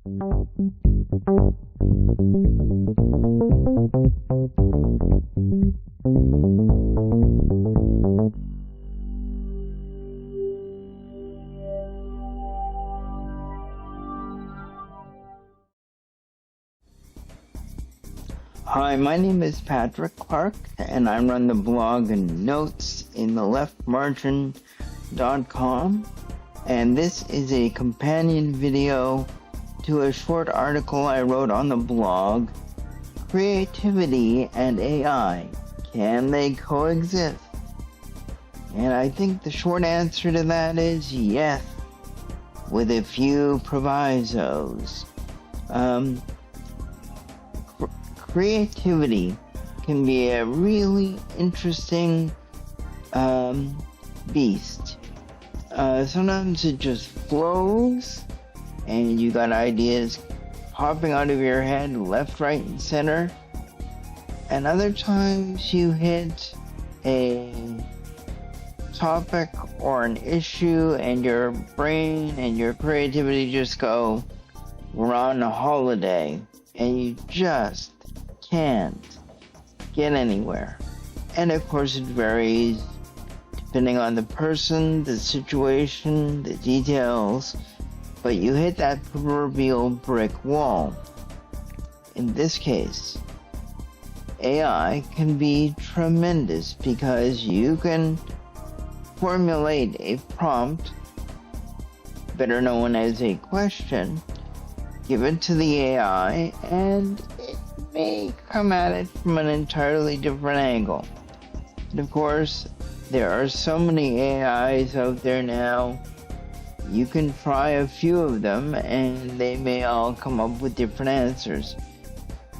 Hi, my name is Patrick Clark, and I run the blog NotesInTheLeftMargin.com, and this is a companion video to a short article I wrote on the blog, Creativity and AI, Can They Coexist? And I think the short answer to that is yes, with a few provisos. Creativity can be a really interesting beast. Sometimes it just flows and you got ideas popping out of your head left, right, and center. And other times you hit a topic or an issue and your brain and your creativity just go, we're on a holiday, and you just can't get anywhere. And of course it varies depending on the person, the situation, the details, but you hit that proverbial brick wall. In this case, AI can be tremendous because you can formulate a prompt, better known as a question, give it to the AI, and it may come at it from an entirely different angle. And of course, there are so many AIs out there now, you can try a few of them and they may all come up with different answers.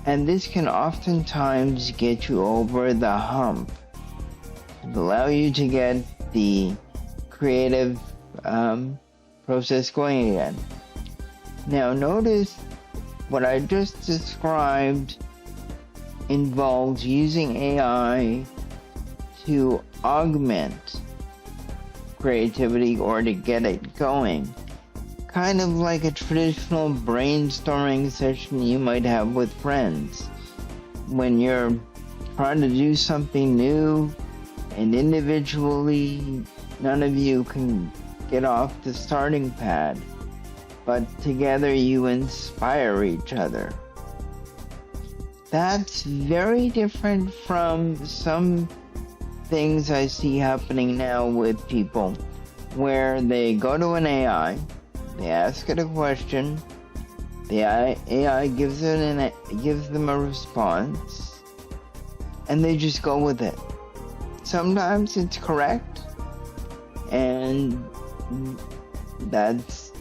And this can oftentimes get you over the hump, allow you to get the creative process going again. Now notice what I just described involves using AI to augment creativity or to get it going. Kind of like a traditional brainstorming session you might have with friends. When you're trying to do something new and individually none of you can get off the starting pad, but together you inspire each other. That's very different from some things I see happening now with people where they go to an AI, they ask it a question, the AI gives them a response, and they just go with it. Sometimes it's correct, and that's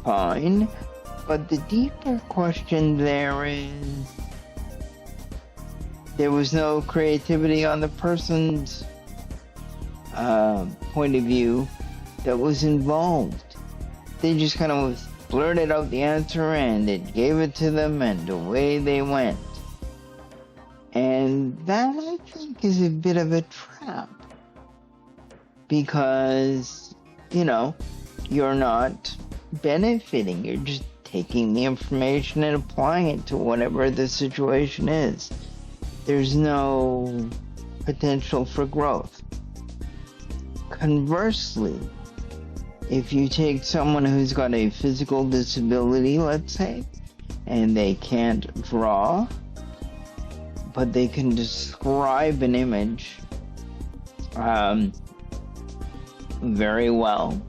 fine, but the deeper question there is, there was no creativity on the person's point of view that was involved. They just kind of blurted out the answer and it gave it to them and away they went. And that, I think, is a bit of a trap because, you're not benefiting. You're just taking the information and applying it to whatever the situation is. There's no potential for growth. Conversely, if you take someone who's got a physical disability, let's say, and they can't draw, but they can describe an image very well,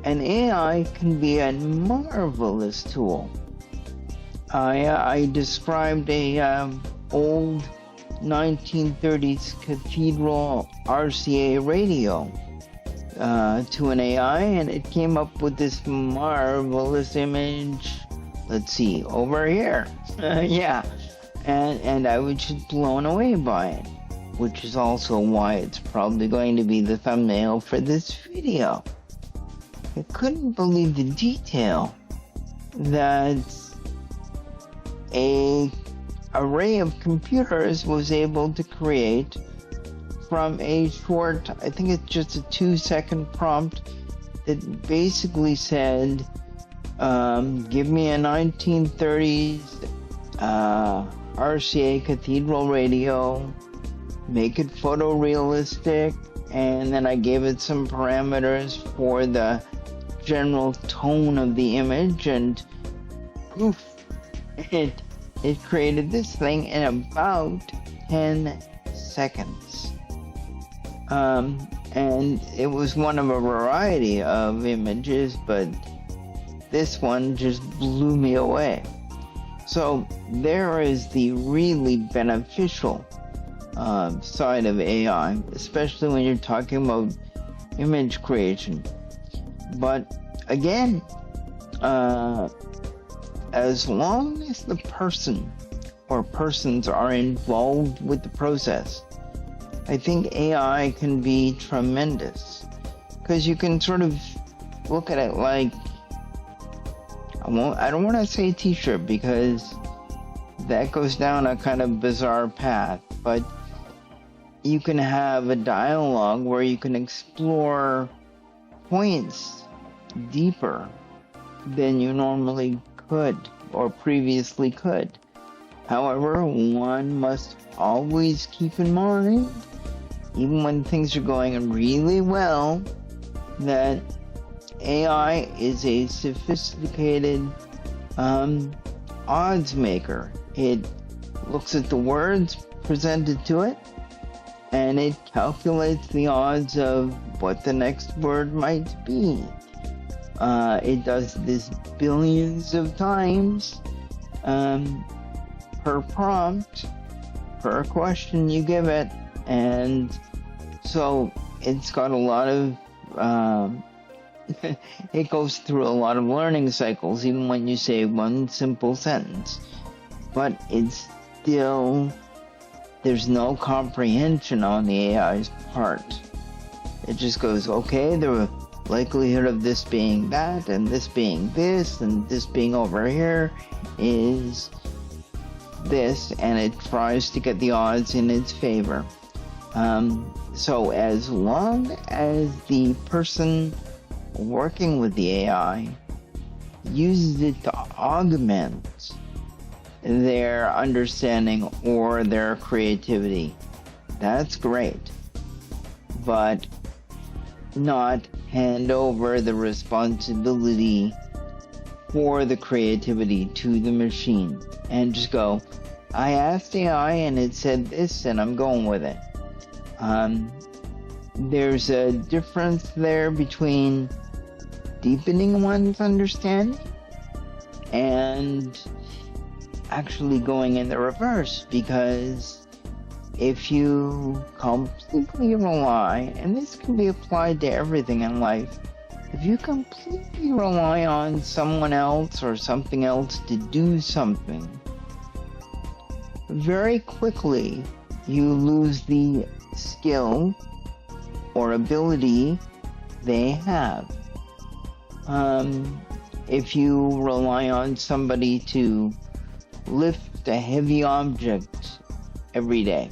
an AI can be a marvelous tool. I described a old 1930s cathedral RCA radio to an AI, and it came up with this marvelous image. Let's see, over here. Yeah, and I was just blown away by it, which is also why it's probably going to be the thumbnail for this video. I couldn't believe the detail that a array of computers was able to create from a short, I think it's just a 2-second prompt that basically said, Give me a 1930s RCA cathedral radio, make it photorealistic, and then I gave it some parameters for the general tone of the image, and poof, it created this thing in about 10 seconds. And it was one of a variety of images, but this one just blew me away. So there is the really beneficial side of AI, especially when you're talking about image creation. But again, as long as the person or persons are involved with the process, I think AI can be tremendous, because you can sort of look at it like, I don't want to say t-shirt because that goes down a kind of bizarre path, but you can have a dialogue where you can explore points deeper than you normally could or previously could. However, one must always keep in mind, even when things are going really well, that AI is a sophisticated odds maker. It looks at the words presented to it, and it calculates the odds of what the next word might be. It does this billions of times per prompt, per question you give it, and so it's got a lot of it goes through a lot of learning cycles, even when you say one simple sentence. But it's still, there's no comprehension on the AI's part. It just goes, okay, the likelihood of this being that, and this being this, and this being over here is this, and it tries to get the odds in its favor. So as long as the person working with the AI uses it to augment their understanding or their creativity, that's great. But not hand over the responsibility for the creativity to the machine and just go, I asked AI and it said this and I'm going with it. There's a difference there between deepening one's understanding and actually going in the reverse, because if you completely rely, and this can be applied to everything in life, if you completely rely on someone else or something else to do something, very quickly you lose the skill or ability they have. If you rely on somebody to lift a heavy object every day,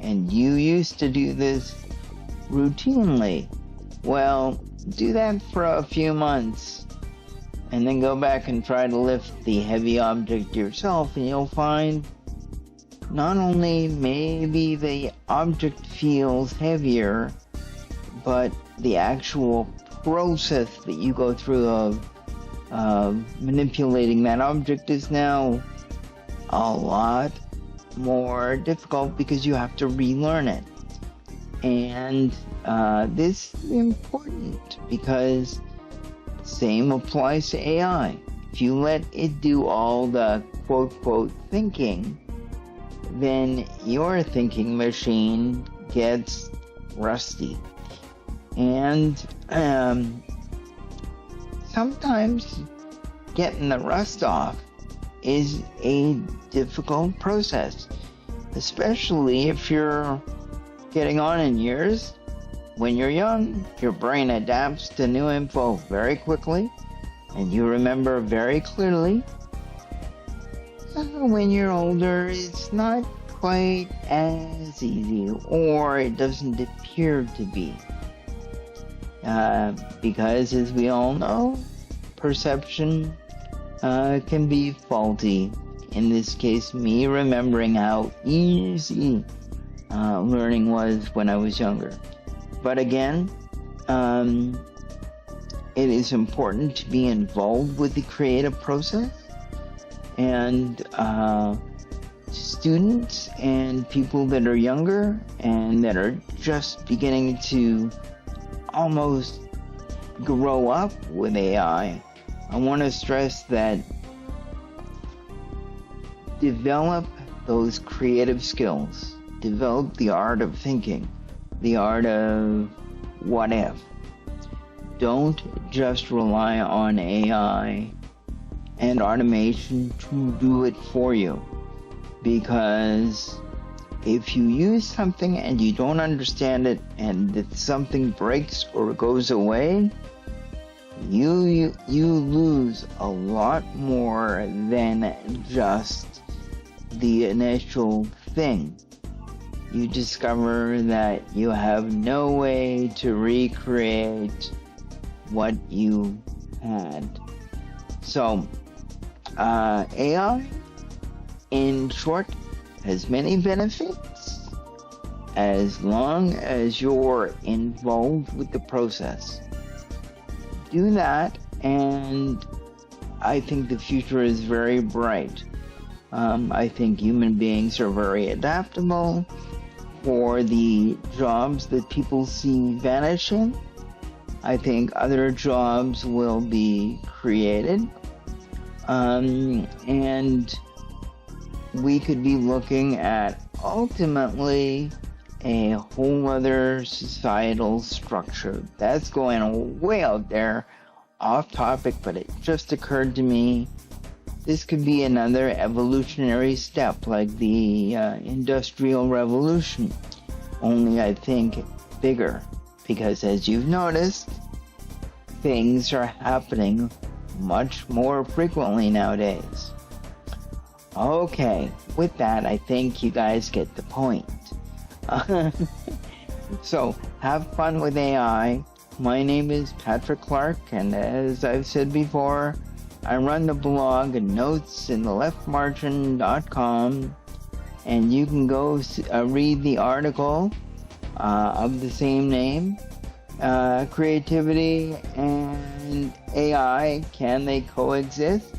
and you used to do this routinely, well, do that for a few months, and then go back and try to lift the heavy object yourself, and you'll find not only maybe the object feels heavier, but the actual process that you go through of manipulating that object is now a lot more difficult because you have to relearn it. And this is important because same applies to AI. If you let it do all the quote thinking, then your thinking machine gets rusty. And sometimes getting the rust off is a difficult process, especially if you're getting on in years. When you're young, your brain adapts to new info very quickly, and you remember very clearly. When you're older, it's not quite as easy, or it doesn't appear to be. Because, as we all know, perception can be faulty. In this case, me remembering how easy learning was when I was younger. But again, it is important to be involved with the creative process, and students and people that are younger and that are just beginning to almost grow up with AI, I want to stress that develop those creative skills, develop the art of thinking, the art of what if. Don't just rely on AI and automation to do it for you, because if you use something and you don't understand it and if something breaks or goes away, you lose a lot more than just the initial thing. You discover that you have no way to recreate what you had. So, AI, in short, has many benefits as long as you're involved with the process. Do that, and I think the future is very bright. I think human beings are very adaptable. For the jobs that people see vanishing, I think other jobs will be created, and we could be looking at ultimately a whole other societal structure. That's going way out there, off topic, but it just occurred to me. This could be another evolutionary step, like the Industrial Revolution, only I think bigger, because as you've noticed, things are happening much more frequently nowadays. Okay, with that, I think you guys get the point. So, have fun with AI. My name is Patrick Clark, and as I've said before, I run the blog notesintheleftmargin.com, and you can go read the article of the same name, Creativity and AI, Can They Coexist?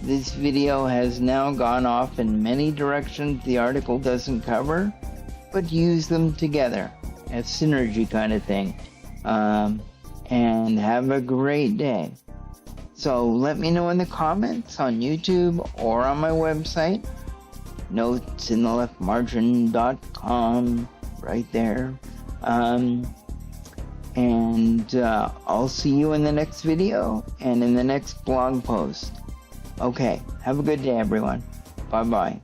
This video has now gone off in many directions the article doesn't cover, but use them together. A synergy kind of thing. And have a great day. So let me know in the comments on YouTube or on my website, notesintheleftmargin.com, right there. And I'll see you in the next video and in the next blog post. Okay, have a good day, everyone. Bye-bye.